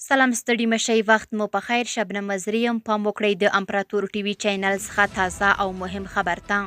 سلام ستړي مشئ، وخت مو په خیر. شبنم مزري یم. پام وکړئ د امپراتور ټي وي چینل څخه تازه او مهم خبر ته.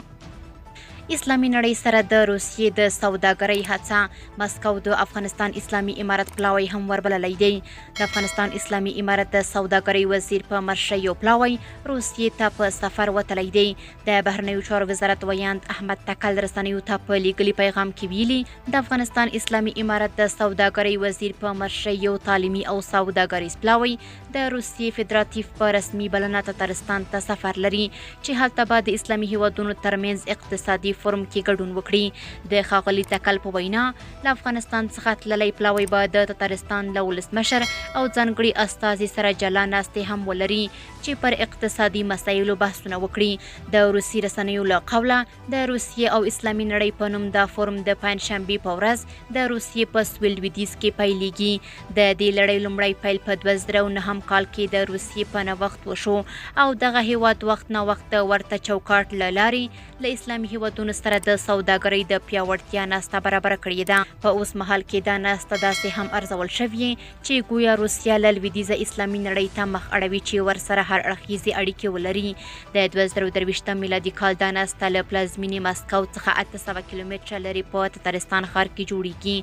اسلامي نړۍ سره د روسیې د سوداګرۍ هڅه. مسکو د افغانستان اسلامي امارت پلاوی هم وربللی دی. د افغانستان اسلامي امارت د سوداګرۍ وزیر په مرشه یو پلاوی روسیې ته په سفر وتلی دی. د بهرنیو چارو وزارت ویاند احمد تکل رسنیو ته په لیږلي پیغام کې ویلي د افغانستان اسلامي امارت د سوداګرۍ وزیر په مرشه یو تعلیمي او سوداګریز پلاوی د روسیې فدراتیف په رسمي بلنه تتارستان ته سفر لري چې هلته به د اسلامي هیوادونو ترمنځ اقتصادي فورم کې ګډون وکړي. د ښاغلي تکل په وینا له افغانستان څخه تللی پلاوی به د تتارستان له ولسمشر او ځانګړي استازي سره جلا ناستې هم ولري چې پر اقتصادي مسایلو بحثونه وکړي. د روسي رسنیو له قوله د روسیې او اسلامي نړۍ په نوم دا فورم د پنجشنبې په ورځ د روسیې په سویل لویدیځ کې پیلیږي. د دې لړۍ لومړی پیل په 2009 کال کې د روسیې په نوښت وشو او دغه هیواد وخت نه وخت د ورته چوکاټ له لارې له اسلامي هیوادونو سره د سوداګرۍ د پیاوړتیا ناسته برابره کړې ده. په اوس مهال کې دا ناسته داسې هم ارزول شوې چې گویا روسیه له لویدیځه اسلامي نړۍ ته مخ اړوي چې ورسره هر اړخیزې اړیکې ولري. د 2023 میلادي کال دا ناسته له پلازمینې مسکو څخه 800 کیلومتره لرې په تتارستان ښار کې جوړیږي.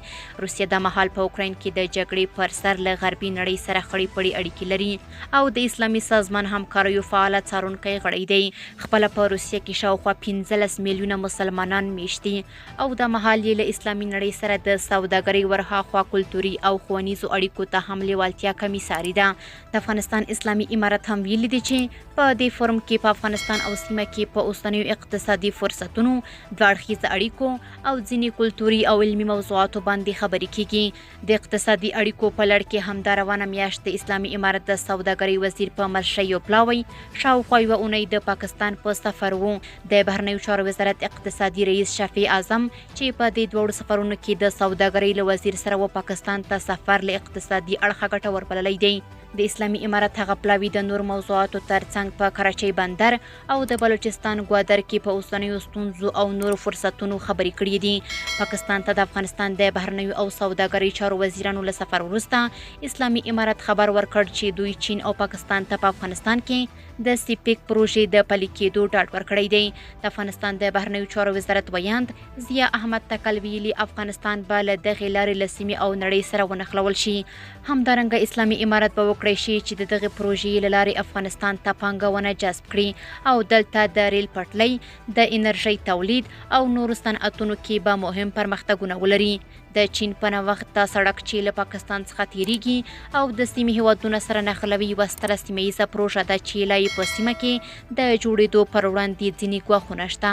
روسیه د مهال په اوکراین کې د جګړې پر سر له غربي نړۍ سره خړې پړې اړیکې لري او د اسلامي سازمان همکاریو فعاله څارونکی غړی دی. خپله په روسیه کې شاوخوا 15 میلیونه مسلمانان میشتي او د مهال یې له اسلامي نړۍ سره د سوداګرۍ ورهاخوا کلتوري او ښوونیزو اړیکو ته هم لیوالتیا کمې ساري ده. د افغانستان اسلامي امارت هم ویلي دی چې په دې فورم کې په افغانستان او سیمه کې په اوسنیو اقتصادي فرصتونو، دوه اړخیزه اړیکو او ځینې کلتوري او علمي موضوعاتو باندې خبرې کیږي. د اقتصادي اړیکو په لړ کې هم دا روانه میاشت د اسلامي امارت د سوداګرۍ وزیر په مرشه یو پلاوی شاوخوا یوه اونۍ د پاکستان په سفر و. د بهرنیو چارو وزارت اقتصادي رئیس شفیع اعظم چې په دې دواړو سفرونو کې د سوداګرۍ له وزیر سره و پاکستان ته سفر له اقتصادي اړخه ګټور بللی دی. د اسلامي امارت هغه پلاوی د نور موضوعاتو ترڅنګ په کراچۍ بندر او د بلوچستان ګوادر کې په اوسنیو ستونزو او نورو فرصتونو خبرې کړې دي. پاکستان ته د افغانستان د بهرنیو او سوداګرۍ چارو وزیرانو له سفر وروسته اسلامي امارت خبر ورکړ چې دوی چین او پاکستان ته په افغانستان کې د سیپیک پروژې د پلي کېدو ډاډ ورکړی دی. د افغانستان د بهرنیو چارو وزارت ویاند ضیا احمد تکل ویلي افغانستان به له دغې لارې له سیمې او نړۍ سره ونښلول شي. همدارنګه اسلامي امارت به وکړی شي چې د دغې پروژې له لارې افغانستان ته پانګونه جذب کړي او دلته د ریل پټلۍ، د انرژۍ تولید او نورو صنعتونو کې به مهم پرمختګونه ولري. د چین په نوښت دا سړک چې له پاکستان څخه تیریږي او د سیمې هیوادونو سره نښلوي یوه ستره سیمه ییزه پروژه ده چې لا یې په سیمه کې د جوړېدو پر وړاندې ځینې ګواښونه شته.